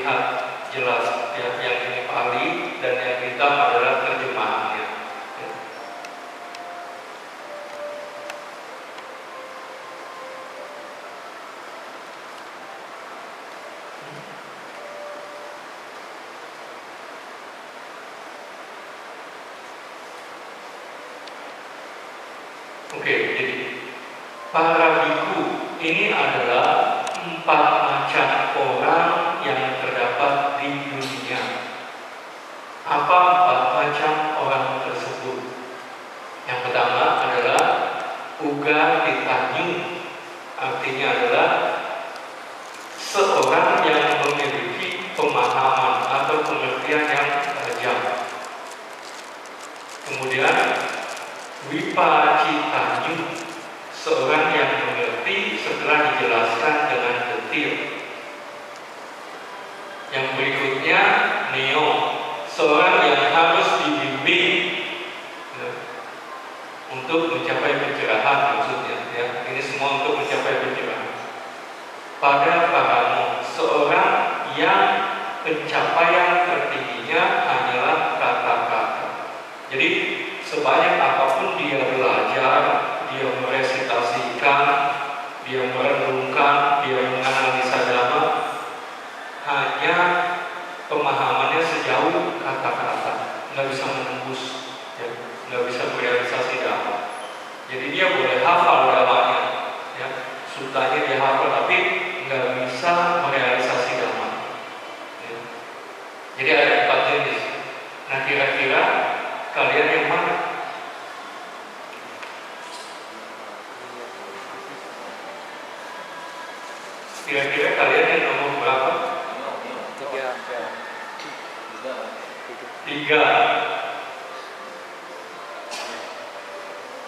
terlihat jelas ya, yang ini Pali dan yang hitam adalah terjemahannya. Ya. Oke, jadi para biku ini adalah 4 macam orang yang terdapat di dunia. Apa 4 macam orang tersebut? Yang pertama adalah uga ditanyu, artinya adalah seorang yang memiliki pemahaman atau pengertian yang tajam. Kemudian wipacitanyu, seorang yang mengerti setelah dijelaskan dengan detail. Yang berikutnya neo, seorang yang harus dibimbing ya, untuk mencapai pencerahan maksudnya ya. Ini semua untuk mencapai pencerahan. Pada paramo, seorang yang pencapaian tertingginya hanyalah kata-kata. Jadi sebanyak apapun dia belajar, dia meresitasikan, dia merenungkan, dia menganalisa dhamma, hanya pemahamannya sejauh kata-kata, nggak bisa menembus, ya, nggak bisa merealisasi dhamma. Jadi dia boleh hafal dhammanya, ya, sutanya dia hafal, tapi nggak bisa merealisasi dhamma. Ya. Jadi ada 4 jenis. Nah kira-kira kalian yang mana? Kira-kira kalian yang nomor berapa? 3.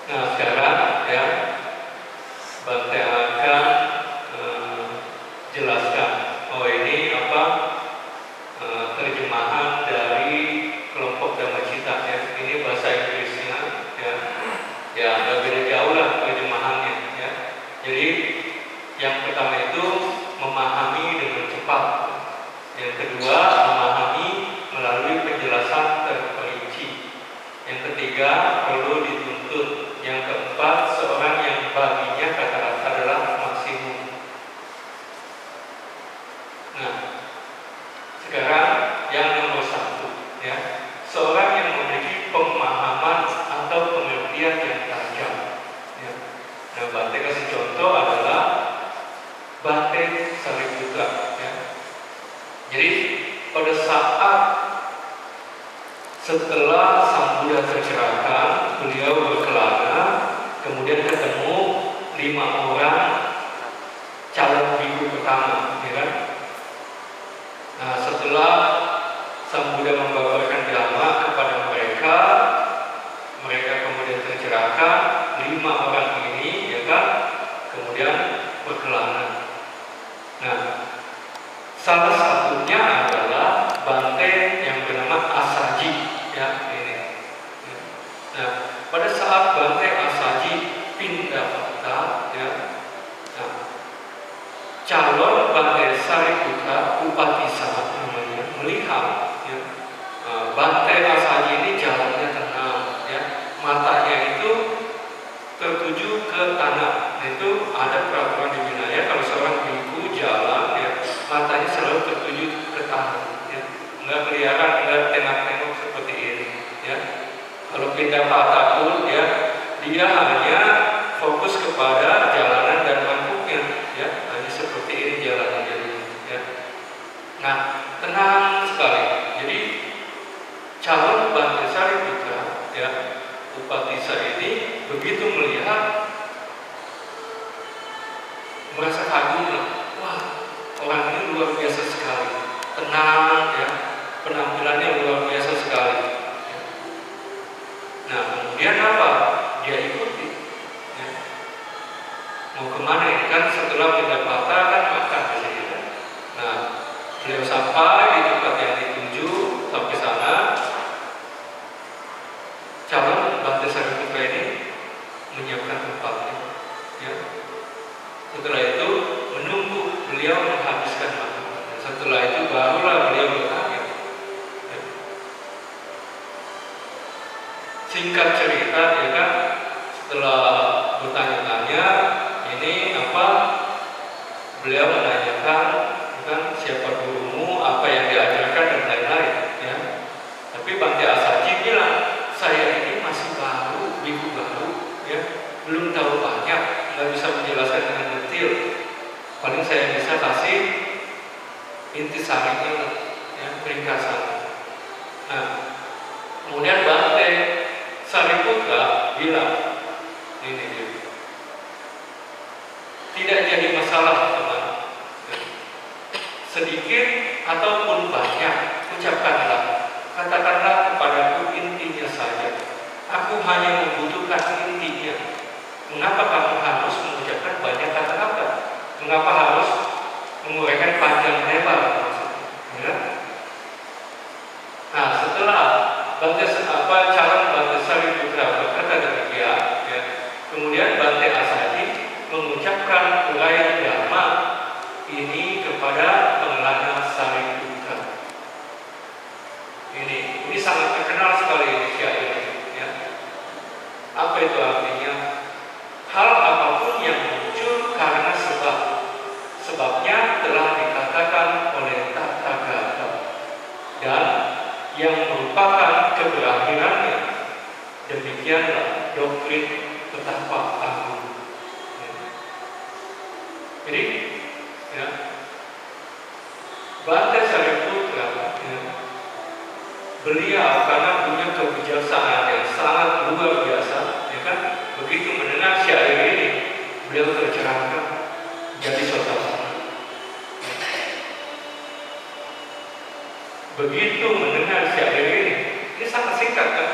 Nah sekarang ya Bante akan jelaskan. Oh ini apa? Terjemahan dari kelompok Dhammacita ya. Ini bahasa Inggrisnya ya. Ya nggak beda jauh lah terjemahannya ya. Jadi yang pertama itu memahami dengan cepat. Yang kedua memahami melalui penjelasan terperinci. Yang ketiga perlu dituntut. Yang keempat seorang yang baginya kata-kata adalah maksimum. Nah sekarang yang nomor 1 ya, seorang yang memiliki pemahaman atau pengertian yang tajam ya. Nah Bante kasih contoh adalah Bante Sariputta ya. Jadi pada saat setelah Sang Buddha tercerahkan, beliau berkelana, kemudian ketemu 5 orang calon biku pertama, ya kan? Nah, setelah Sang Buddha membawakan dhamma kepada mereka, mereka kemudian tercerahkan. 5 orang ini, ya kan? Kemudian berkelana. Nah, salah satunya adalah Bante yang bernama Asaji, ya ini. Nah, pada saat Bante Asaji pindah kota, ya, nah, calon Bante Sariputta Upatissa namanya melihat, ya, Bante Asaji ini jalannya tenang, ya, matanya itu tertuju ke tanah. Itu ada peraturan di Vinaya kalau seorang biku jalan, ya, matanya selalu tertuju ke tanah, ya, nggak kelihatan, nggak tengok-tengok seperti ini, ya. Kalau pindah patah pun, ya, dia hanya fokus kepada jalanan dan mangkuknya, ya, hanya seperti ini jalannya jadinya, ya. Nah, tenang sekali. Jadi calon Bante Sariputta, ya, Upatissa ini begitu melihat merasa kagum lah. Wah, orang ini luar biasa sekali, tenang ya, penampilannya luar biasa sekali. Nah kemudian apa? Dia ikuti. Ya. Mau kemana ini kan setelah pindah patah kan makan di sini kan. Nah beliau sampai di tempat yang dituju, sampai sana calon Bante Sariputta ini menyiapkan tempatnya. Ya. Setelah itu menunggu beliau menghabiskan makan. Setelah itu barulah beliau bertanya. Singkat cerita, ya kan, setelah bertanya-tanya, ini apa? Beliau menanyakan, kan, siapa gurumu, apa yang diajarkan dan lain-lain, ya. Tapi Bante Asaji bilang, saya ini masih baru, biku baru, ya, belum tahu banyak, nggak bisa menjelaskan dengan detail. Paling saya bisa kasih intisarinya, ya, ringkasan. Nah, kemudian Bante Sariputra bilang, ini dia, tidak jadi masalah teman, sedikit ataupun banyak, ucapkanlah, katakanlah kepadaku intinya saja. Aku hanya membutuhkan intinya. Mengapa kamu harus mengucapkan banyak kata-kata? Mengapa harus menguraikan panjang lebar maksudnya? Ya? Nah, setelah calon Bante Sariputra berkata demikian, ya, kemudian Bante Asaji mengucapkan uraian dhamma ini kepada pengelana Sariputra. Ini sangat terkenal sekali syair ini, ya. Apa itu artinya? Hal apapun yang muncul karena sebabnya telah dikatakan oleh Tathagata, dan yang merupakan keberakhirannya, demikianlah doktrin betapa agung. Jadi, ya, Bante Sariputra, ya, beliau karena punya kebijaksanaan yang sangat luar biasa, ya kan, begitu mendengar syair ini, beliau tercerahkan jadi sotapanna. Begitu mendengar syair ini sangat singkat kan,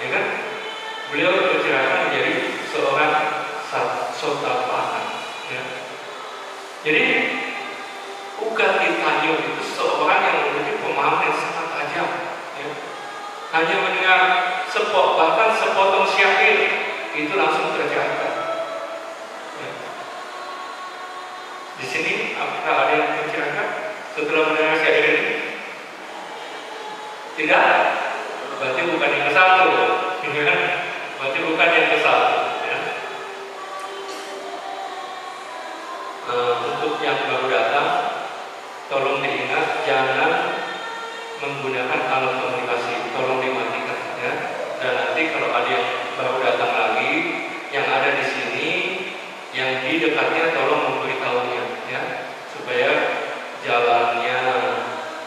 ya kan, beliau tercerahkan menjadi seorang sotapanna, ya. Jadi Ugati Tanyo itu seorang yang memiliki pemahaman yang sangat tajam, ya. Hanya mendengar bahkan sepotong syair itu langsung tercerahkan, ya. Di sini apakah ada yang tercerahkan setelah mendengar syair ini? Tidak, berarti bukan yang ke satu, ya. Berarti bukan yang ke satu, ya. Untuk yang baru datang, tolong diingat jangan menggunakan alat komunikasi, tolong dimatikan, ya. Dan nanti kalau ada yang baru datang lagi, yang ada di sini, yang di dekatnya tolong memberitahunya, ya, supaya jalannya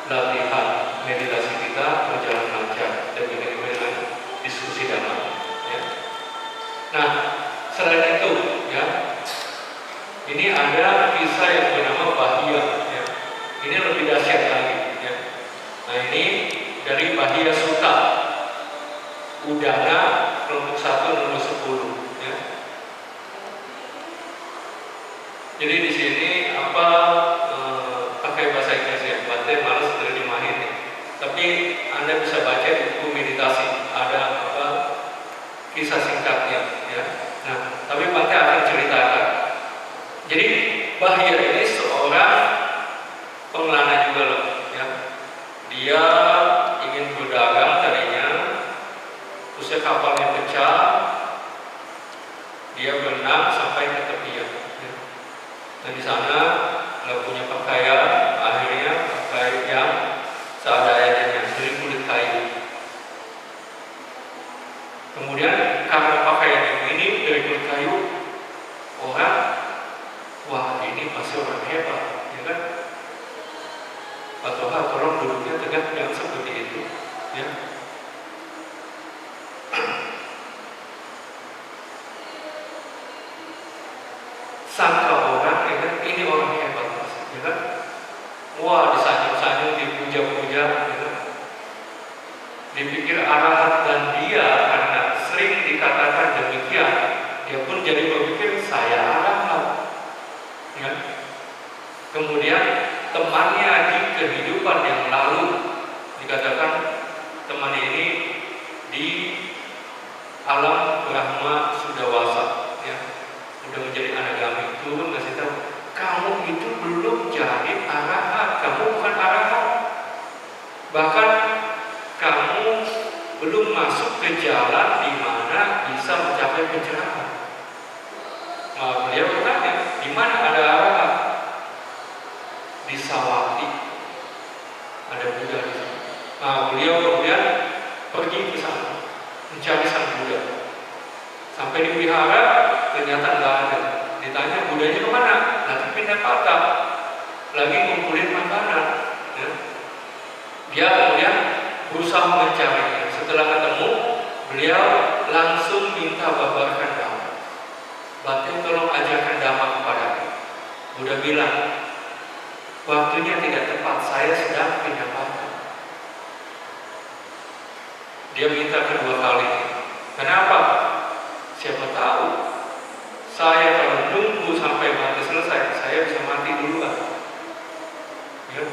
latihan meditasi kita berjalan lancar dan dengan diskusi damai, ya. Nah, selain itu, ya, ini ada kisah yang bernama Bahia, ya. Ini lebih dahsyat lagi, ya. Nah, ini dari Bahia Sutta Udana kelompok 1 nomor 10, ya. Jadi di sini pakai bahasa Inggris, ya, Bante malas terjemahin, ya. Tapi Anda bisa baca di buku meditasi, ada kisah singkatnya, ya. Nah, tapi Bante akan ceritakan. Jadi Bahia ini seorang pengelana juga loh, ya. Dia ingin berdagang tadinya, terus kapalnya pecah, dia berenang sampai ke tepian, ya. Dan di sana nggak punya pakaian, akhirnya pakai yang seadanya dari kulit kayu. Kemudian karena pakaian yang ini dari kulit kayu, orang, wah ini pasti orang hebat, ya kan? Atau tolong duduknya tegak yang seperti itu, ya. Sangka orang, ya kan, ini orang hebat, ya kan? Wah, disanjung-sanjung, dipuja-puja, ya kan? Dipikir arahat, dan dia karena sering dikatakan demikian, dia pun jadi berpikir saya arahat, ya. Kemudian temannya di kehidupan yang lalu dikatakan teman ini di alam Brahma Sudawasa, ya, sudah menjadi anagami, turun ngasih tahu kamu itu belum jadi arahat, kamu bukan arahat. Bahkan kamu belum masuk ke jalan di mana bisa mencapai pencerahan. Beliau bertanya, di mana ada arahan? Di Sawati ada Buddha di sana. Beliau kemudian pergi ke sana mencari sang Buddha. Sampai di wihara ternyata nggak ada. Ditanya Buddhanya kemana? Nanti pindah patah, lagi ngumpulin makanan. Ya. Dia kemudian berusaha mencarinya. Setelah ketemu, beliau langsung minta babarkan dhamma. Bante, tolong ajarkan dhamma kepadaku. Buddha bilang, waktunya tidak tepat, saya sedang pindah patah. Dia minta kedua kali. Kenapa? Siapa tahu saya kalau nunggu sampai mati selesai, saya bisa mati duluan. Ya.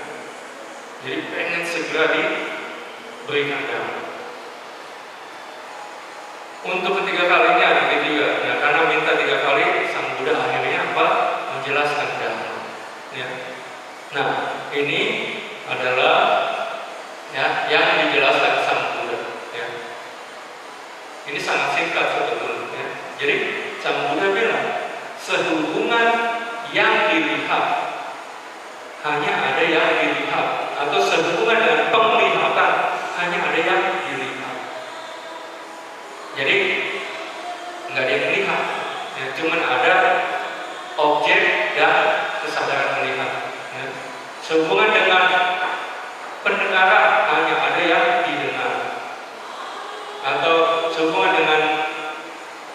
Jadi pengen segera diberikan dhamma. Untuk ketiga kalinya begitu juga. Ya, karena minta 3 kali, sang Buddha akhirnya apa? Menjelaskan dhamma. Ya. Nah, ini adalah ya yang dijelaskan sang Buddha. Ya. Ini sangat singkat sebetulnya. Ya. Jadi sang Buddha bilang, sehubungan yang dilihat hanya ada yang dilihat, atau sehubungan dengan penglihatan hanya ada yang dilihat. Jadi nggak ada yang melihat, ya, cuman ada objek dan kesadaran melihat. Ya. Sehubungan dengan pendengaran hanya ada yang didengar, atau sehubungan dengan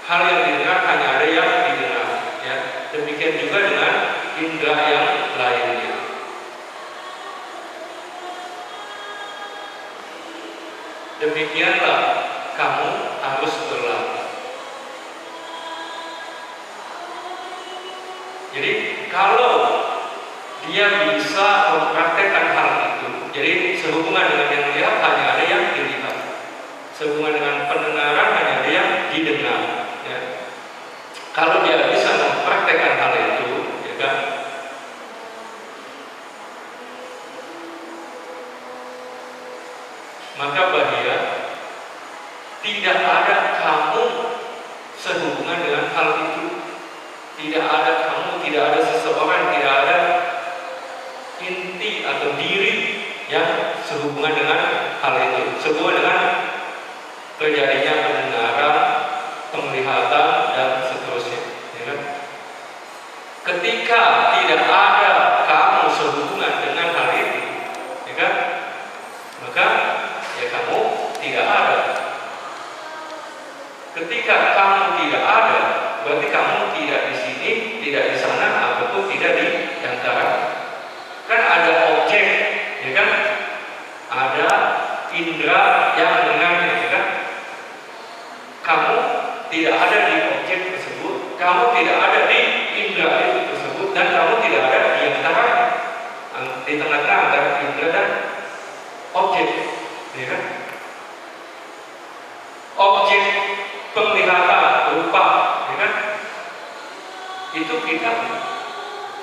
hal yang didengar hanya ada yang didengar. Ya. Demikian juga dengan indera yang lainnya. Demikianlah kamu harus berlaku. Jadi kalau dia bisa mempraktekkan hal itu, jadi sehubungan dengan yang dilihat hanya ada yang dilihat, sehubungan dengan pendengaran hanya ada yang didengar. Ya. Kalau dia bisa mempraktekkan hal itu, ya kan? Maka bahaya tidak ada kamu sehubungan dengan hal itu. Tidak ada kamu, tidak ada seseorang, tidak ada inti atau diri yang sehubungan dengan hal itu. Sehubungan dengan terjadinya pendengaran, penglihatan, dan seterusnya. Ya kan? Ketika tidak ada kamu sehubungan dengan hal itu, ya kan? Maka ya kamu tidak ada. Ketika kamu tidak ada, berarti kamu tidak di sini, tidak di sana, ataupun tidak di antara. Kan ada objek, ya kan? Ada indera yang mendengarnya, ya kan? Kamu tidak ada di objek tersebut, kamu tidak ada di indera itu tersebut, dan kamu tidak ada di antara, di tengah-tengah antara indera dan objek, ya kan? Objek penglihatan rupa, ya kan? Itu kita,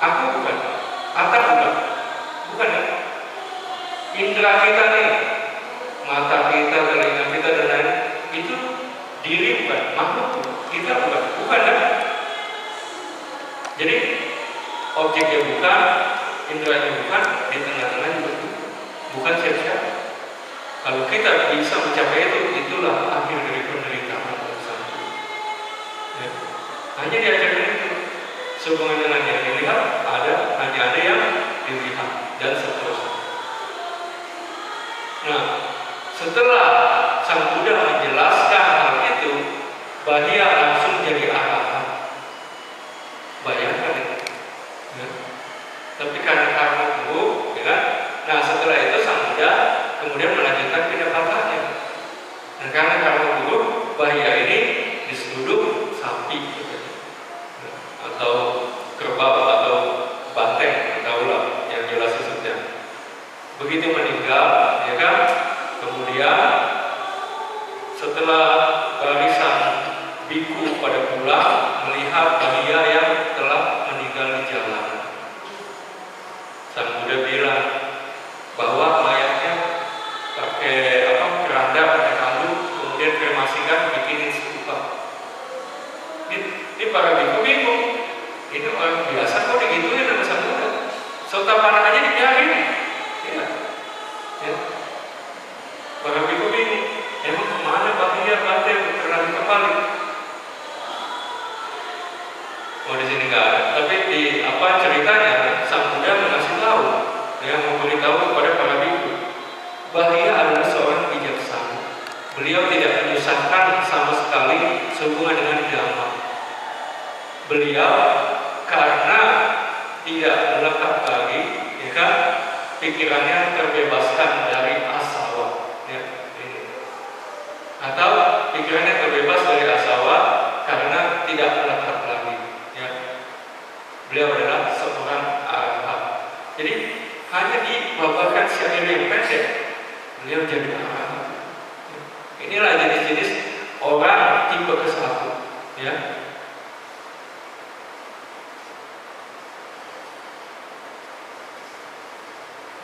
aku bukan, Atta bukan ya? Indra kita nih, mata kita, telinga kita dan lain, itu diri bukan, makhluk kita bukan ya? Jadi objeknya bukan, indranya bukan, di tengah-tengah juga bukan siapa-siapa. Kalau kita bisa mencapai itu, itulah akhir dari penderitaan bersama. Ya. Hanya diajarkan itu. Sehubungan dengan yang dilihat hanya ada yang dilihat, dan seterusnya. Nah, setelah sang Buddha menjelaskan hal itu, Bahia langsung jadi arahan. Bayangkan itu. Ya. Tapi karena buruk, ya kan? Nah, setelah itu sang Buddha kemudian melanjutkan pendapatnya. Dan karena buruk, Bahia ini diseduduk sapi, atau kerbau, atau banteng, ataulah yang jelas maksudnya. Begitu meninggal, ya kan? Kemudian setelah barisan biku pada pulang melihat Bahia yang telah meninggal di jalan, digituin sama sang Buddha. Sota panah aja dibiarin. Ya. Ya. Para biku bingung, emang kemana bahaya batin terlalu kembali? Oh di sini nggak ada. Tapi di apa ceritanya sang Buddha mengasih tahu, yang memberitahu kepada para biku, Bahia adalah seorang bijaksana. Beliau tidak menyusahkan sama sekali sehubungan dengan dhamma. Beliau karena tidak melekat lagi, ya kan, pikirannya terbebaskan dari asawa, ya, ini. Atau pikirannya terbebas dari asawa karena tidak melekat lagi, ya. Beliau adalah seorang arahat. Jadi hanya dibawakan syair yang pendek, beliau jadi arahat. Inilah jenis-jenis orang tipe ke-1, ya.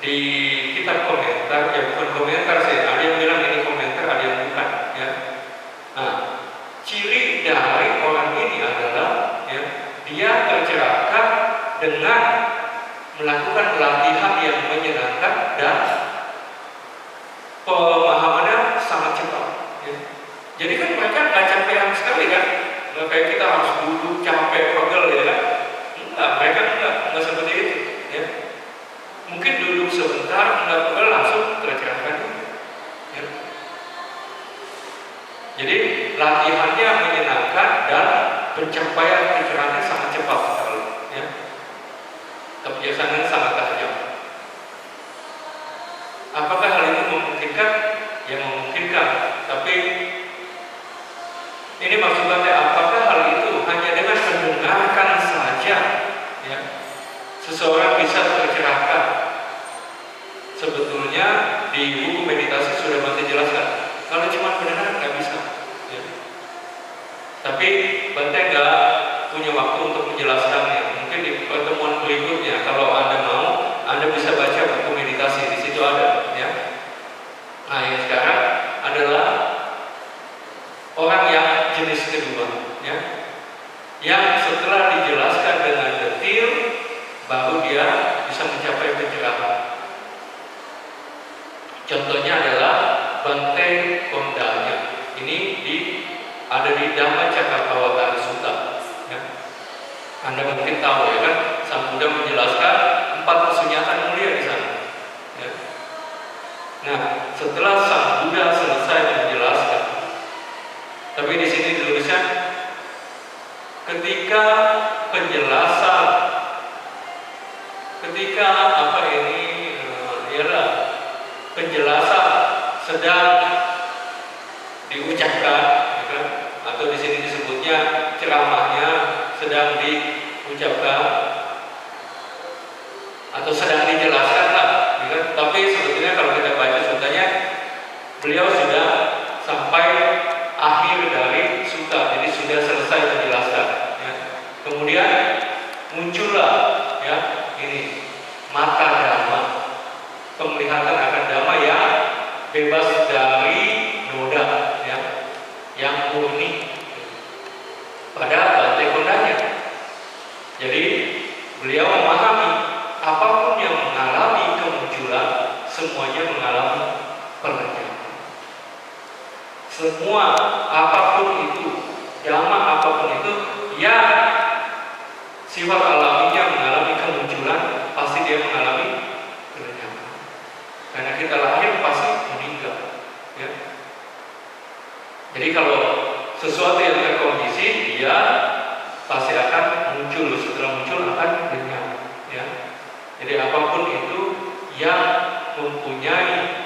Di kitab komentar, ya bukan komentar sih, ada yang bilang ini komentar, ada yang bukan, ya. Nah, ciri dari orang ini adalah, ya, dia tercerahkan dengan melakukan latihan yang menyenangkan dan pemahamannya sangat cepat, ya. Jadi kan mereka nggak capean sekali kan, nggak kayak kita harus duduk capek pegel, ya kan? Enggak, mereka enggak seperti itu, ya. Mungkin duduk sebentar, enggak pegel langsung tercerahkan, ya. Jadi latihannya menyenangkan dan pencapaian pikirannya sangat cepat sekali, ya. Kebiasaannya sangat tajam. Apakah hal itu memungkinkan? Ya memungkinkan. Tapi ini maksudnya apakah hal itu hanya dengan mendengarkan saja, ya, seseorang bisa tercerahkan? Sebetulnya di buku meditasi sudah Bante jelaskan. Kalau cuma mendengar nggak bisa, ya. Tapi Bante nggak punya waktu untuk menjelaskannya. Mungkin di pertemuan berikutnya, kalau Anda mau, Anda bisa baca buku meditasi, di situ ada, ya. Nah, yang sekarang adalah orang yang jenis kedua, ya, yang setelah dijelaskan dengan detail, baru dia bisa mencapai pencerahan. Contohnya adalah Bante Kondanya. Ini ada di Dhammacakkappavattana Sutta, ya. Anda mungkin tahu, ya kan, Sang Buddha menjelaskan 4 kesunyatan mulia di sana, ya. Nah, setelah Sang Buddha selesai menjelaskan, tapi di sini dituliskan ketika penjelasan, ketika penjelasan sedang diucapkan, ya kan? Atau di sini disebutnya ceramahnya sedang diucapkan atau sedang dijelaskan lah, ya kan? Tapi sebetulnya kalau kita baca sutanya, beliau sudah sampai akhir dari sutta, jadi sudah selesai menjelaskan, ya. Kemudian muncullah, ya, ini mata dhamma, penglihatan akan dhamma yang bebas dari noda, ya, yang murni pada Bante Kondanya. Jadi beliau memahami apapun yang mengalami kemunculan, semuanya mengalami perencanaan. Semua apapun itu, dhamma apapun itu, ya sifat alaminya mengalami kemunculan, pasti dia mengalami perencanaan. Karena kita lahir pasti meninggal, ya. Jadi kalau sesuatu yang terkondisi, dia pasti akan muncul, setelah muncul akan lenyap, ya. Jadi apapun itu yang mempunyai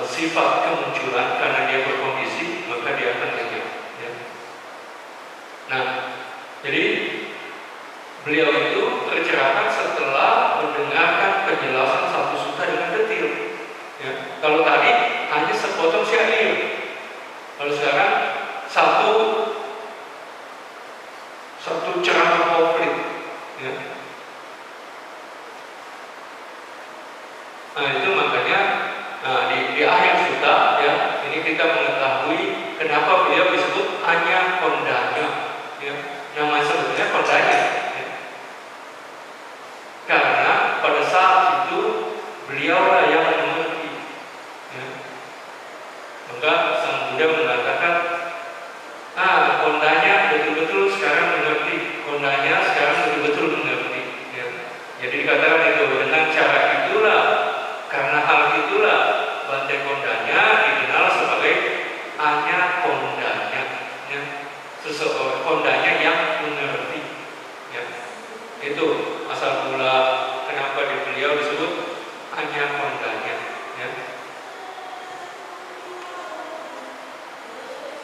sifat kemunculan karena dia berkondisi, maka dia akan lenyap, ya. Nah, jadi beliau itu tercerahkan setelah mendengarkan penjelasan satu sutta dengan detail, ya. Kalau tadi hanya sepotong syair, kalau sekarang satu ceramah komplit, ya. Nah, itu makanya di akhir sutta, ya, ini kita mengetahui kenapa beliau disebut hanya Kondanya, ya. kondanya, ya. Karena pada saat itu beliaulah yang mengerti, ya. Maka Sang Buddha mengatakan, kondanya betul-betul sekarang mengerti, kondanya sekarang betul-betul mengerti, ya. Jadi dikatakan itu, dengan cara itulah, karena hal itulah Bante Kondanya dikenal sebagai Anya Kondanya, ya. Seseorang kondanya yang mengerti, ya. Itu asal mula kenapa beliau disebut Anya Kondanya, ya.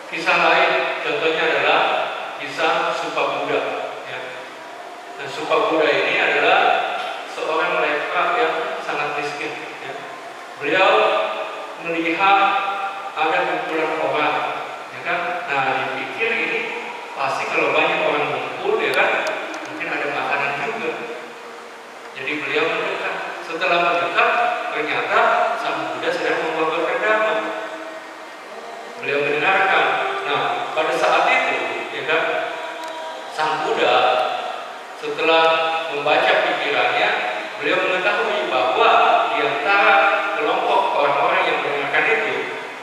Kisah lain contohnya adalah kisah Supabuddha, ya. Dan Supabuddha ini adalah seorang lepra yang sangat miskin, ya. Beliau melihat ada kumpulan orang, ya kan? Nah, dipikir ini pasti kalau banyak orang ngumpul, ya kan, mungkin ada makanan juga. Jadi beliau mendekat. Setelah mendekat, ternyata Sang Buddha sedang membabarkan dhamma. Beliau mendengarkan. Nah, pada saat itu, ya kan, Sang Buddha setelah membaca pikirannya, beliau mengetahui bahwa di antara kelompok orang-orang yang mendengarkan itu,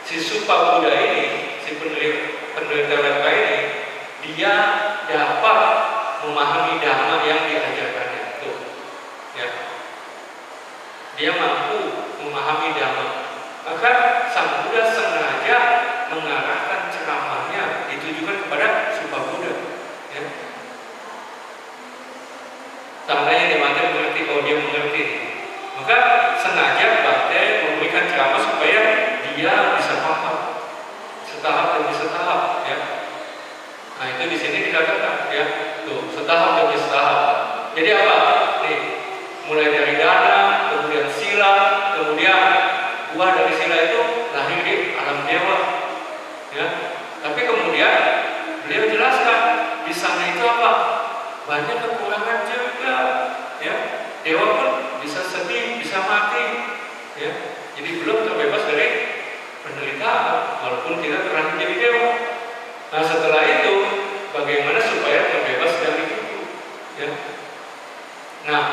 si Supabuddha ini, si penderita lepra ini, dia dapat memahami dhamma yang diajarkannya. Tuh, ya. Dia mampu memahami dhamma. Maka Sang Buddha sengaja mengarahkan ceramahnya ditujukan kepada Supabuddha, ya. Tandanya Bante mengerti, oh dia mengerti, maka sengaja Bante memberikan ceramah supaya dia bisa paham setahap demi setahap, ya. Nah, itu di sini dikatakan, ya, tuh setahap demi setahap. Jadi apa? Nih, mulai dari dana, kemudian sila, kemudian buah dari sila itu lahir di alam dewa, ya. Tapi kemudian beliau jelaskan di sana itu apa? Banyak kekurangan juga, ya. Dewa pun bisa sedih, bisa mati, ya. Jadi belum terbebas dari penderitaan, walaupun kita pernah menjadi dewa. Nah, setelah itu bagaimana supaya terbebas dari itu, ya. Nah,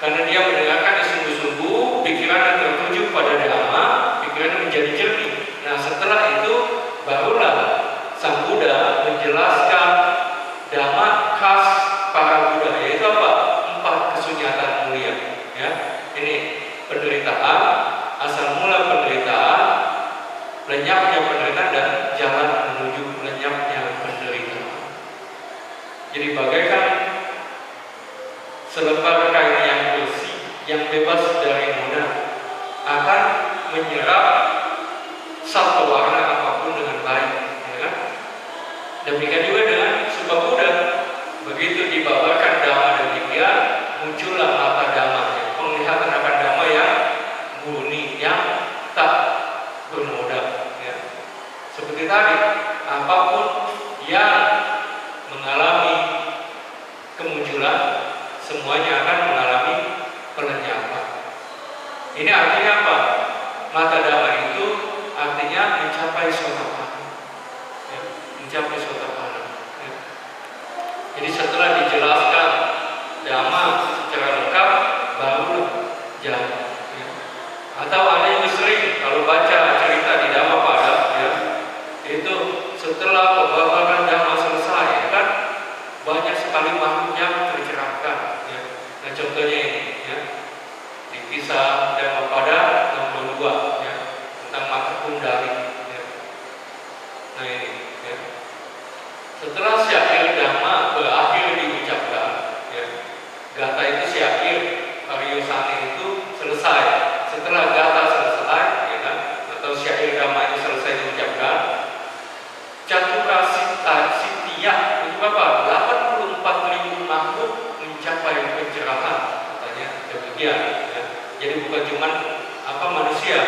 karena dia mendengarkan sungguh-sungguh, pikirannya tertuju pada dhamma, pikirannya menjadi jernih. Nah, setelah itu barulah Sang Buddha menjelaskan dhamma khas para Buddha, yaitu apa? 4 kesunyatan mulia, ya. Ini penderitaan, asal mula penderitaan, lenyapnya penderitaan, dan jalan menuju lenyapnya penderitaan. Jadi bagaikan selembar kain yang bersih, yang bebas dari noda, akan menyerap satu warna apapun dengan baik, ya kan? Demikian juga dengan Supabuddha. Begitu dibawakan dhamma demikian, muncullah mata dhamma, penglihatan akan dhamma yang murni, yang tak bernoda, ya. Seperti tadi, apapun yang mengalami kemunculan, semuanya akan mengalami pelenyapan. Ini artinya apa? Mata dhamma itu artinya mencapai sotapanna, ya. Mencapai sotapanna, ya. Jadi setelah dijelaskan dhamma secara lengkap, baru jalan, ya. Atau ada yang sering kalau baca cerita di Dhammapada, ya, itu setelah pembabaran dhamma selesai, kan banyak sekali makhluk yang tercerahkan, ya. Nah, contohnya ini, ya, di kisah Dhammapada nomor 2, ya, tentang mata kundali, ya. Nah, ini, ya. Setelah syair dhamma berakhir diucapkan, ya, gata itu syair Pariyosani itu selesai. Setelah gata selesai, ya kan, atau syair dhamma itu selesai diucapkan, Catura Sitya itu apa? 84.000 makhluk mencapai pencerahan, katanya demikian, ya. Jadi bukan cuma manusia,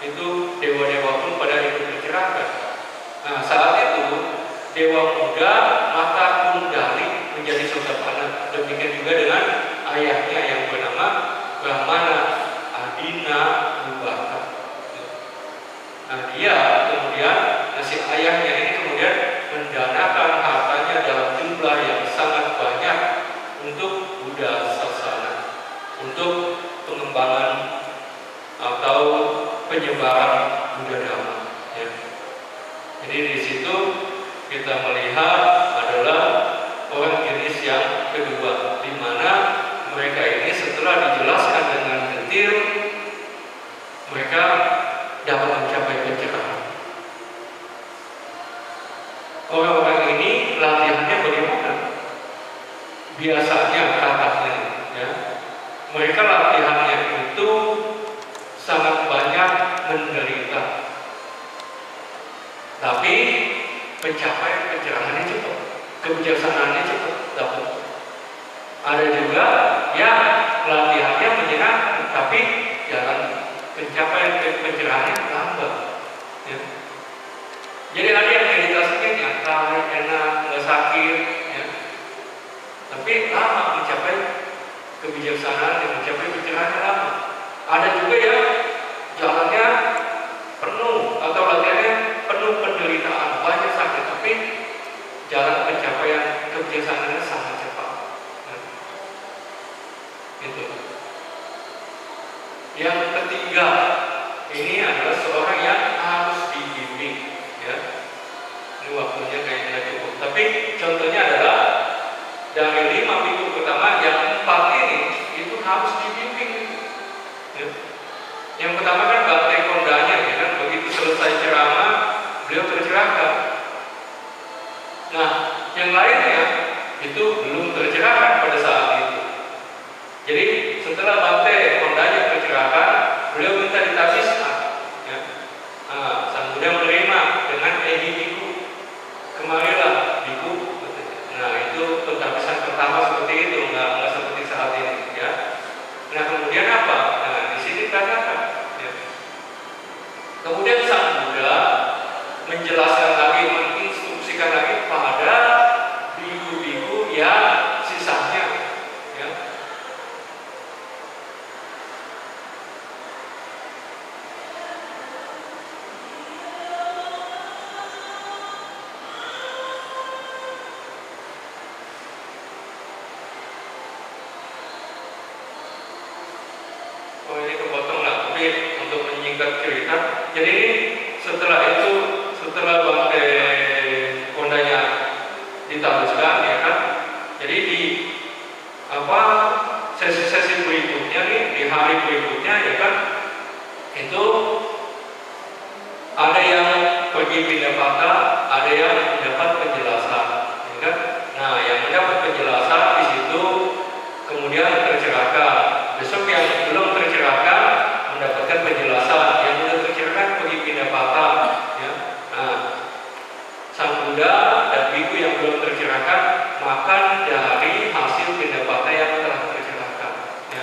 itu dewa-dewa pun pada ikut tercerahkan. Nah, saat itu dewa muda mata kundali menjadi sotapanna. Demikian juga dengan ayahnya yang bernama Brahmana Adina Ubaka. Nah, dia kemudian, si ayahnya ini kemudian mendanakan hartanya dalam jumlah kedua, di mana mereka ini setelah dijelaskan dengan detail, mereka dapat mencapai pencerahan. Orang-orang ini latihannya bagaimana? Biasanya katanya, ya, mereka latihannya itu sangat banyak menderita, tapi pencapaian pencerahannya cepat, kebijaksanaannya cepat dapat. Ada juga yang latihannya menyenangkan, tapi jalan pencapaian pencerahannya lambat. Ya. Jadi ada yang meditasinya nyantai, enak, nggak sakit, ya. Tapi lama mencapai kebijaksanaan dan mencapai pencerahannya lama. Ada juga yang jalannya penuh atau latihannya penuh penderitaan, banyak sakit, tapi jalan pencapaian kebijaksanaannya sangat cepat. Ya. Itu. Yang ketiga, ini adalah seorang yang harus dibimbing. Ya. Ini waktunya kayaknya nggak cukup. Tapi contohnya adalah dari 5 minggu pertama, yang 4 ini itu harus dibimbing. Ya. Yang pertama kan Bante Kondanya, ya kan, begitu selesai ceramah beliau tercerahkan. Nah, yang lainnya itu belum tercerahkan pada saat itu. Jadi setelah Bante Kondanya tercerahkan, beliau minta ditabiskan. Ya. Sang Buddha menerima dengan biku. Kemarilah biku. Nah, itu pentabisan pertama seperti itu, nggak seperti saat ini. Ya. Nah, kemudian apa? Nah, di sini dikatakan. Ya. Kemudian Sang Buddha menjelaskan lagi, menginstruksikan lagi pada biku-biku yang sisanya. Ya. Oh, ini kepotong lah, tapi untuk menyingkat cerita, jadi setelah itu, setelah Bante Kondanya ditabiskan, ya kan, jadi di sesi-sesi berikutnya nih, di hari berikutnya, ya kan, itu ada yang pergi Pindapata, ada yang mendapat penjelasan, ya kan. Nah, yang mendapat penjelasan di situ kemudian tercerahkan. Besok yang belum tercerahkan mendapatkan penjelasan, yang sudah tercerahkan pergi Pindapata. Ya. Nah, Sang Buddha dan biku yang belum tercerahkan makan dari hasil Pindapata yang telah tercerahkan. Ya.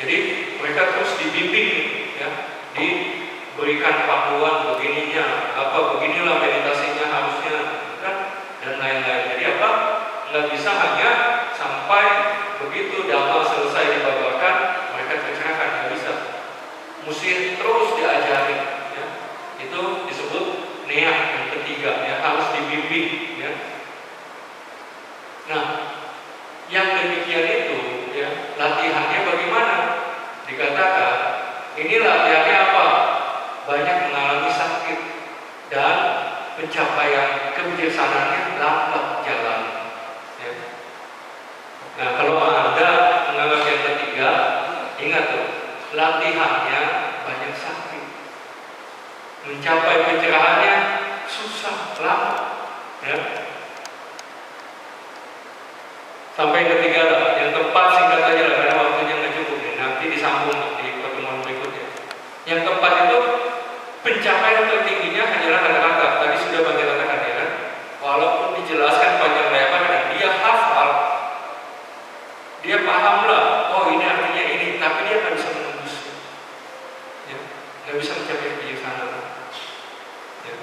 Jadi mereka terus dibimbing, ya, diberikan panduan begininya, beginilah meditasinya harusnya, kan, dan lain-lain. Jadi nggak bisa hanya sampai begitu Dhamma selesai dibabarkan mereka tercerahkan, nggak bisa. Mesti terus diajari. Ya. Itu disebut neak yang ketiga, ya, harus dibimbing. Ya. Nah, yang demikian itu, ya, latihannya bagaimana? Dikatakan ini latihannya apa? Banyak mengalami sakit dan pencapaian kebijaksanaannya lambat jalan. Ya. Nah, kalau Anda menganggap yang ketiga, ingat tuh, latihannya banyak sakit, mencapai pencerahannya susah, lama. Ya. Sampai ketiga lah, yang keempat singkat aja lah, karena waktunya nggak cukup. Nanti disambung di pertemuan berikutnya. Yang keempat itu pencapaian tertingginya hanyalah kata-kata. Tadi sudah Bante katakan, ya kan, walaupun dijelaskan panjang lebar dan dia hafal, dia pahamlah, oh ini artinya ini, tapi dia nggak bisa menembus, ya, nggak bisa mencapai kebijaksanaan. Ya.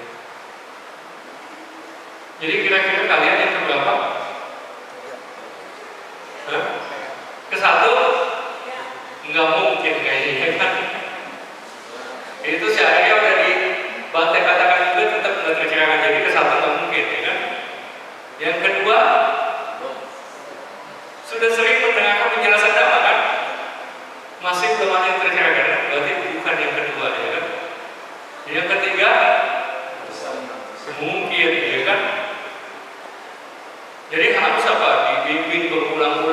Jadi kira-kira kalian yang keberapa? Kesatu? Nggak mungkin kayaknya, kan? Itu seharian udah di Bante katakan juga tetap nggak tercerahkan, jadi kesatu nggak mungkin, ya kan? Yang kedua, sudah sering mendengarkan penjelasan Dhamma, kan? Masih belum ada yang tercerahkan, berarti bukan yang kedua, ya kan? Yang ketiga, mungkin, ya kan? Jadi harus apa? Dibimbing berulang-ulang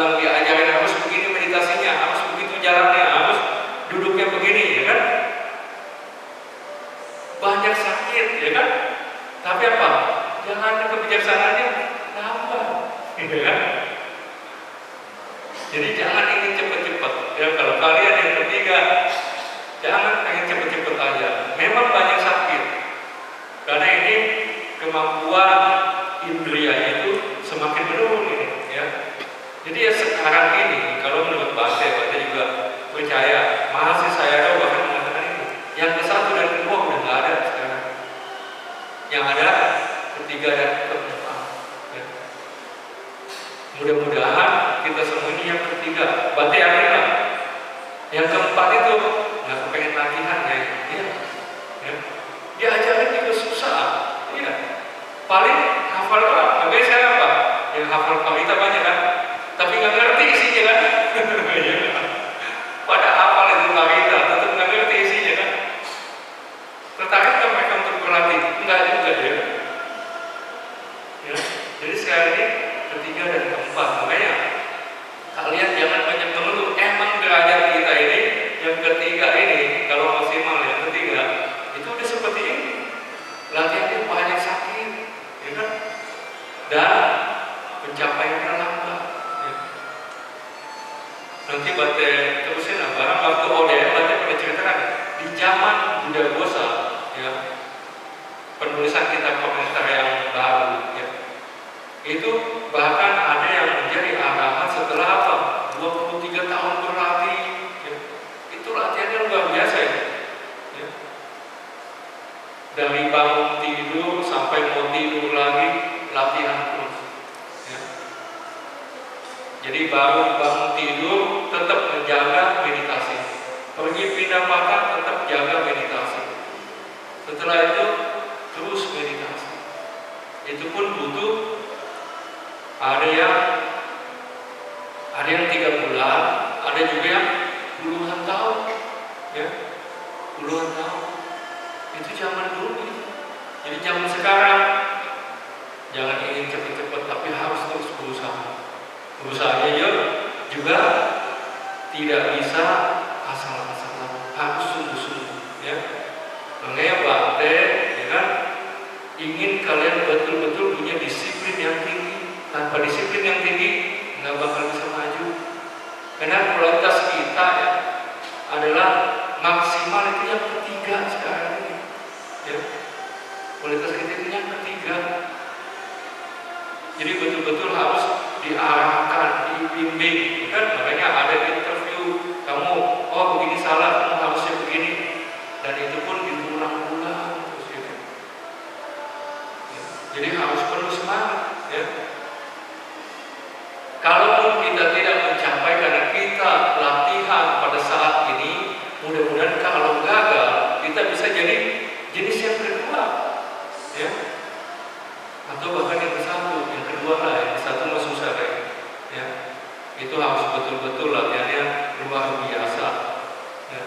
ya. Jadi jangan ingin cepat-cepat. Ya, kalau kalian yang ketiga, jangan pengen cepet-cepet aja. Memang banyak sakit. Karena ini kemampuan indria itu semakin menurun ini, ya. Jadi ya sekarang ini, kalau menurut Bante juga percaya, masih saya bahkan mengatakan itu. Yang ke-1 dan ke-2 udah nggak ada sekarang. Yang ada ketiga dan keempat. Ya. Mudah-mudahan kita semua ini yang ketiga. Bante yakin lah. Yang keempat itu nggak kepengen latihan ya. Ya. Diajarin juga susah. Iya. Paling hafal apa? Makanya saya apa? Yang hafal Pamita banyak kan? Tapi nggak ngerti isinya kan? Pada hafal itu Pamita, tetap nggak ngerti isinya kan? Tertarik kan mereka untuk berlatih? Enggak juga ya. Ya. Jadi sekarang ini ketiga dan keempat. Makanya kalian jangan banyak mengeluh. Emang derajat kita ini yang ketiga ini, kalau maksimal yang ketiga itu udah seperti ini. Latihannya banyak sakit, ya kan? Dan pencapaiannya lambat. Ya. Nanti Bante terusin lah. Barang waktu ODM Bante pernah ceritakan di zaman Buddha Ghosa, ya, penulisan kitab komentar yang baru, ya, itu bahkan ada yang menjadi arahat setelah apa? 23 tahun berlatih. Ya. Itu latihannya luar biasa ya. Ya. Dari bangun tidur sampai mau tidur lagi latihan terus. Ya. Jadi baru bangun tidur tetap menjaga meditasi. Pergi pindah makan tetap jaga meditasi. Setelah itu terus meditasi. Itu pun butuh ada yang 3 bulan, ada juga yang puluhan tahun, ya, puluhan tahun. Itu zaman dulu. Jadi zaman sekarang jangan ingin cepat-cepat, tapi harus terus berusaha. Berusahanya juga tidak bisa asal-asalan, harus sungguh-sungguh, ya. Makanya Bante, ya kan, ingin kalian betul-betul punya disiplin yang tinggi. Tanpa disiplin yang tinggi nggak bakal bisa maju. Karena kualitas kita ya adalah maksimal itu yang ketiga sekarang ini. Ya. Kualitas kita itu yang ketiga. Jadi betul-betul harus diarahkan, dibimbing. Kan makanya ada interview, kamu oh begini salah, kamu harusnya begini. Dan itu pun diulang-ulang terus gitu. Ya. Jadi harus penuh semangat, ya. Kalaupun kita tidak mencapai karena kita latihan pada saat ini, mudah-mudahan kalau gagal kita bisa jadi jenis yang kedua, ya, atau bahkan yang ke-1, yang kedua lah, yang ke-1 mah susah kayak, ya. Itu harus betul-betul latihannya luar biasa. Ya.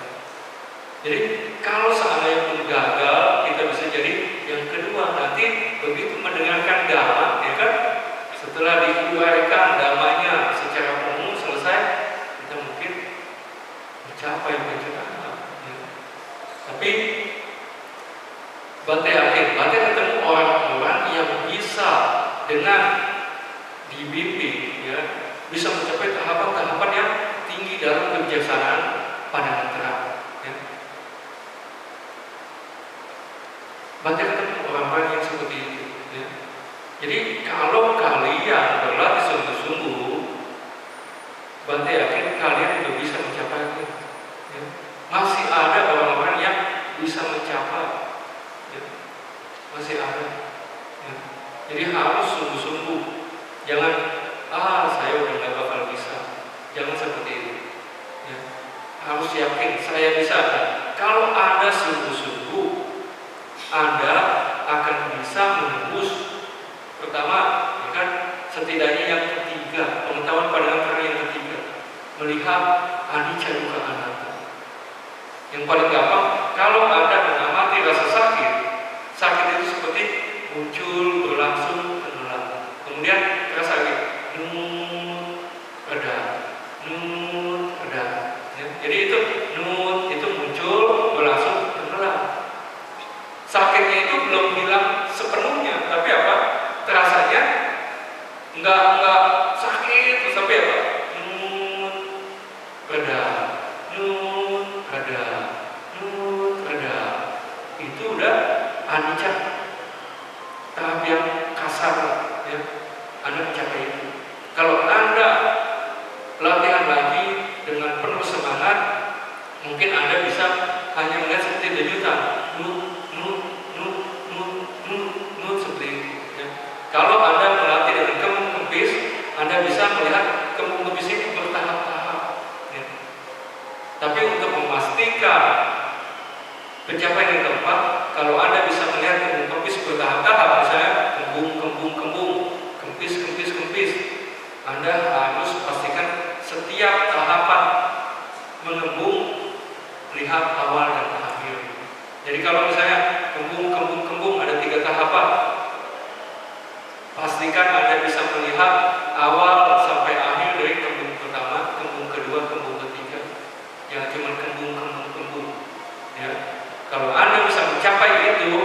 Jadi kalau seandainya pun gagal, kita bisa jadi yang kedua. Nanti begitu mendengarkan dhamma, ya kan? Setelah dikeluarkan damanya secara umum selesai, kita mungkin mencapai pencerahan. Ya. Tapi Bante yakin, Bante ketemu orang-orang yang bisa dengan dibimbing, ya, bisa mencapai tahapan-tahapan yang tinggi dalam kebijaksanaan pandangan terang. Ya. Bante ketemu orang-orang yang seperti itu. Ya. Jadi kalau kalian berlatih sungguh-sungguh, Bante yakin kalian juga bisa mencapainya. Ya. Masih ada orang-orang yang bisa mencapai, ya. Masih ada. Ya. Jadi harus sungguh-sungguh. Jangan saya udah gak bakal bisa. Jangan seperti itu. Ya. Harus yakin saya bisa. Kalau Anda sungguh-sungguh, Anda akan bisa menembus. Pertama, ya kan, setidaknya yang ketiga, pengetahuan pandangan terang yang ketiga, melihat anicca dukkha anatta. Yang paling gampang, kalau Anda mengamati rasa sakit, sakit itu seperti muncul, berlangsung, tenggelam. Kemudian terasa lagi, reda. Ya. Jadi itu itu muncul, berlangsung, tenggelam. Sakitnya itu belum hilang sepenuhnya, tapi apa? Terasanya Enggak sakit, tapi apa? Nun, reda, nun, reda, nun, reda. Itu udah anicca, tahap yang kasar, ya. Anda mencapai itu. Kalau Anda latihan lagi dengan penuh semangat, mungkin Anda bisa hanya melihat seperti denyutan, nun, nun, nun, nun, nun, nun, seperti itu. Ya. Kalau Anda melatih dengan kembung kempis, Anda bisa melihat kembung kempis ini bertahap-tahap. Ya. Tapi untuk memastikan pencapaian yang tepat, kalau Anda bisa melihat kembung kempis bertahap-tahap, misalnya kembung, kempis, Anda harus pastikan setiap tahapan mengembung, lihat awal dan akhir. Jadi kalau misalnya kembung ada 3 tahapan, pastikan Anda bisa melihat awal sampai akhir dari kembung pertama, kembung kedua, kembung ketiga. Jangan cuma kembung. Ya. Kalau Anda bisa mencapai itu,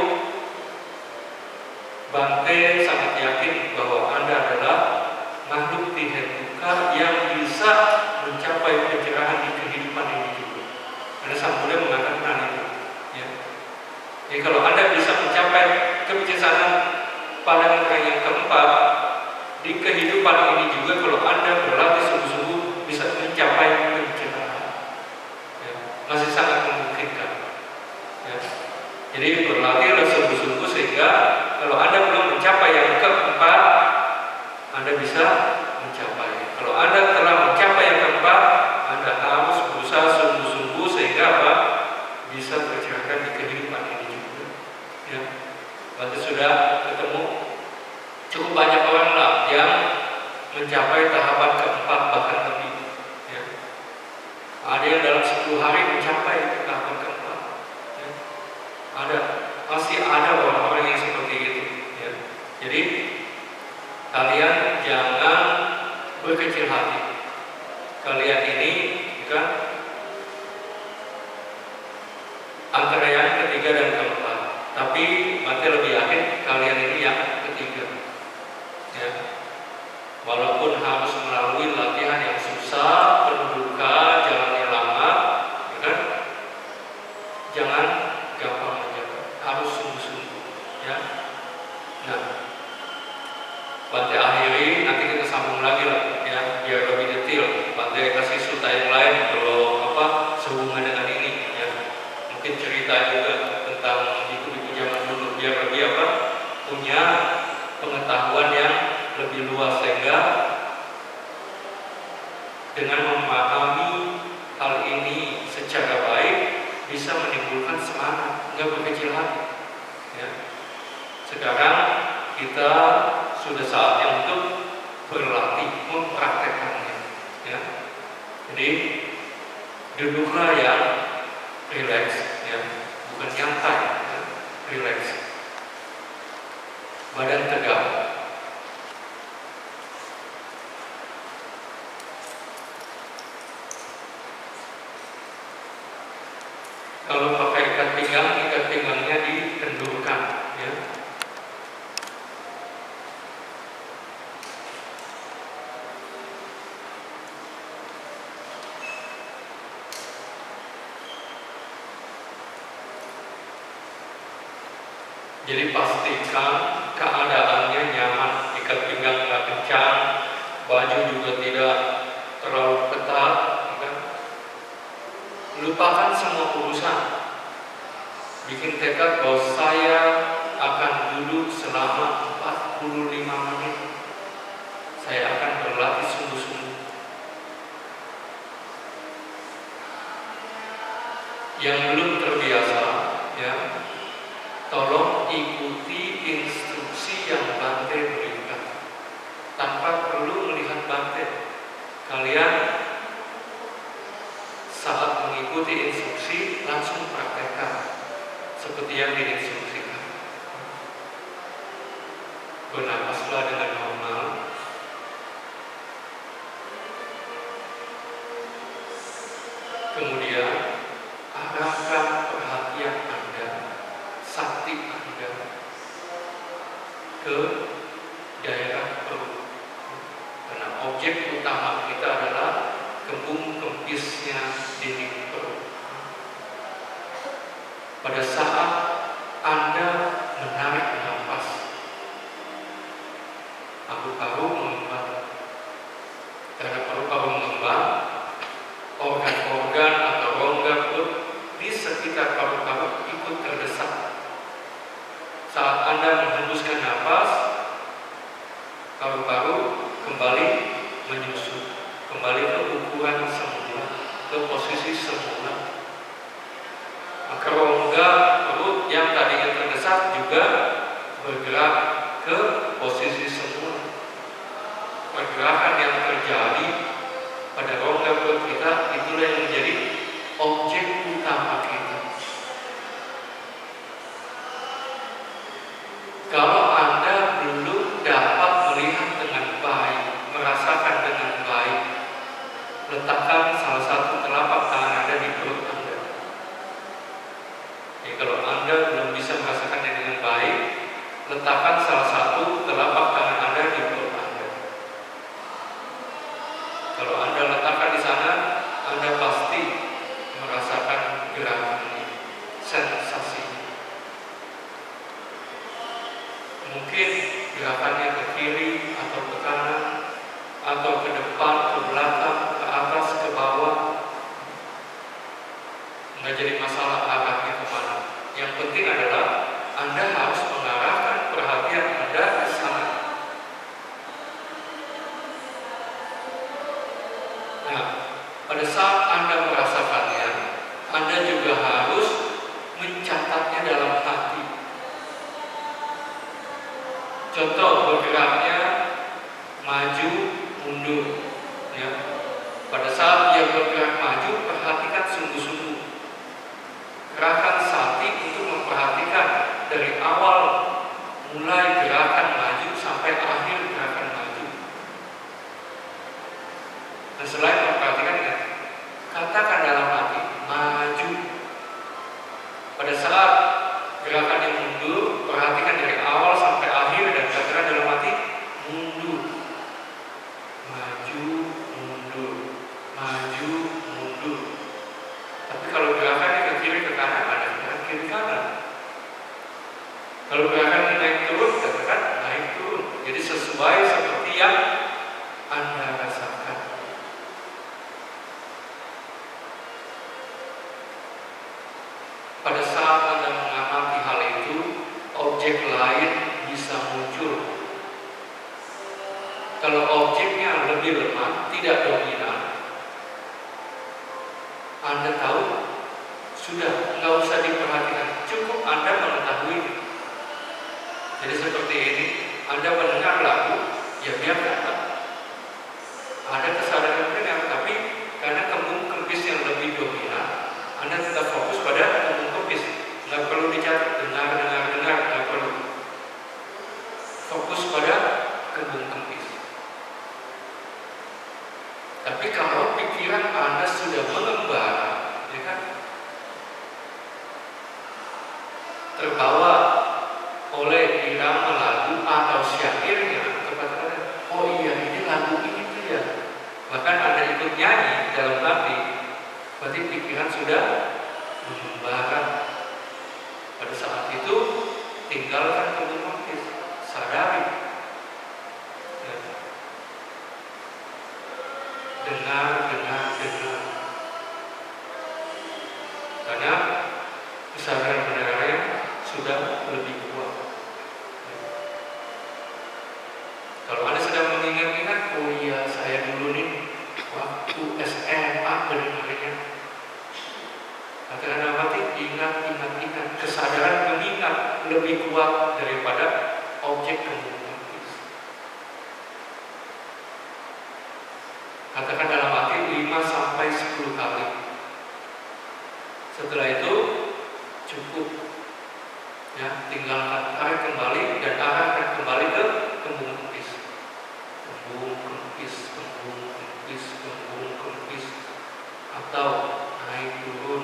Bante sangat yakin bahwa Anda adalah makhluk Tihetuka yang bisa mencapai pencerahan di kehidupan ini juga. Karena Sang Buddha mengatakan itu. Ya. Jadi kalau Anda bisa mencapai kebijaksanaan pandangan yang keempat di kehidupan ini juga, kalau Anda berlatih sungguh-sungguh bisa mencapai pencerahan. Ya. Masih sangat memungkinkan. Ya. Jadi berlatihlah sungguh-sungguh sehingga kalau Anda belum mencapai yang keempat, Anda bisa mencapai. Kalau Anda telah mencapai yang keempat, Anda harus berusaha sungguh-sungguh sehingga apa? Bisa tercerahkan di kehidupan ini juga. Ya. Berarti sudah ketemu cukup banyak orang lah yang mencapai tahapan keempat bahkan lebih. Ya. Ada yang dalam 10 hari mencapai tahapan keempat. Ya. Masih ada orang-orang yang seperti itu. Ya. Jadi kalian jangan berkecil hati. Kalian ini kan antara yang ketiga dan keempat. Tapi Bante lebih yakin kalian ini yang ketiga. Ya. Walaupun harus melalui latihan yang susah, penuh duka, jalannya lama, ya kan? Jangan gampang aja, harus sungguh-sungguh. Ya. Nah, Bante akhiri, nanti kita sambung lagi lah, ya, biar lebih detail. Bante kasih suta yang lain kalau sehubungan dengan ini, ya. Mungkin cerita juga tentang ibu-ibu zaman dulu, biar lebih punya pengetahuan yang lebih luas sehingga dengan memahami hal ini secara baik bisa menimbulkan semangat, nggak berkecil hati. Ya. Sekarang kita sudah saatnya untuk berlatih, mempraktekkannya. Ya. Jadi duduklah yang rileks, ya, bukan nyantai, ya. Rileks. Badan tegak. Kalau pakai ikat pinggangnya dikendurkan, ya. Jadi pastikan keadaannya nyaman, ikat pinggang nggak kencang, baju juga tidak terlalu ketat, kan? Lupakan semua urusan. Bikin tekad bahwa saya akan duduk selama 45 menit. Saya akan berlatih sungguh-sungguh. Yang belum terbiasa, ya, tolong ikuti instruksi yang Bante berikan tanpa perlu melihat Bante. Kalian saat mengikuti instruksi langsung praktekkan seperti yang diinstruksikan. Bernapaslah dengan normal. Kemudian arahkan perhatian Anda, sakti Anda ke daerah perut, objek utama kita adalah kembung kempisnya dinding perut. Pada saat Anda menarik nafas, paru-paru mengembang. Karena paru-paru mengembang, organ-organ atau rongga perut di sekitar paru-paru ikut terdesak. Saat Anda menghembuskan nafas, paru-paru kembali menyusut, kembali ke ukuran semula, ke posisi semula. Maka rongga perut yang tadinya terdesak juga bergerak ke posisi semula. Pergerakan yang terjadi pada rongga perut kita itulah yang menjadi objek utama kita. Kalau Anda belum dapat melihat dengan baik, merasakan dengan baik, letakkan salah satu telapak tangan Anda di perut Anda. Jadi kalau Anda belum bisa merasakannya dengan baik, letakkan salah satu telapak tangan Anda di perut Anda. Kalau Anda letakkan di sana, Anda pasti merasakan gerakannya, sensasinya. Mungkin gerakannya ke kiri atau ke kanan, atau ke depan, ke belakang, ke atas, ke bawah. Nggak jadi masalah arahnya kemana. Yang penting adalah Anda harus mengarahkan perhatian Anda ke sana. Nah, pada saat Anda merasakannya, Anda juga harus mencatatnya dalam hati. Contoh bergeraknya maju, mundur. Ya. Pada saat dia bergerak maju, perhatikan sungguh-sungguh. Gerakan sati untuk memperhatikan dari awal mulai gerakan maju sampai akhir gerakan maju. Dan selain memperhatikan, katakan dalam hati maju. Pada saat gerakan yang mundur, perhatikan dari awal sampai akhir dan katakan dalam hati mundur, maju, mundur, maju, mundur. Tapi kalau gerakannya ke kiri ke kanan, ada gerakan kiri kanan. Kalau gerakan naik turun, katakan naik turun. Jadi sesuai seperti yang Anda rasakan. Pada saat Anda mengamati hal itu, objek lain bisa muncul. Kalau objeknya lebih lemah, tidak dominan, Anda tahu, sudah, nggak usah diperhatikan, cukup Anda mengetahui. Jadi seperti ini, Anda mendengar lagu, ya biarkan. Ada kesadaran mendengar, tapi karena kembung kempis yang lebih dominan, Anda tetap fokus pada kembung kempis. Nggak perlu dicatat, dengar, nggak perlu. Fokus pada kembung kempis. Tapi kalau pikiran Anda sudah mengembara, ya kan, terbawa oleh irama lagu atau syairnya, kepada oh iya ini lagu ini tuh ya, bahkan Anda ikut nyanyi dalam hati, berarti pikiran sudah mengembara. Pada saat itu tinggalkan kembung kempis, sadari. Dengar. Karena kesadaran pendengarnya sudah lebih kuat. Kalau Anda sedang mengingat-ingat, oh iya saya dulu nih waktu SMA mendengarnya. Katakan dalam hati, ingat. Kesadaran mengingat lebih kuat daripada objek kembung kempis. Katakan dalam hati 5-10 kali. Setelah itu cukup. Ya, tinggalkan, tarik kembali dan arahkan kembali ke kembung kempis. Kembung kempis. Atau naik turun.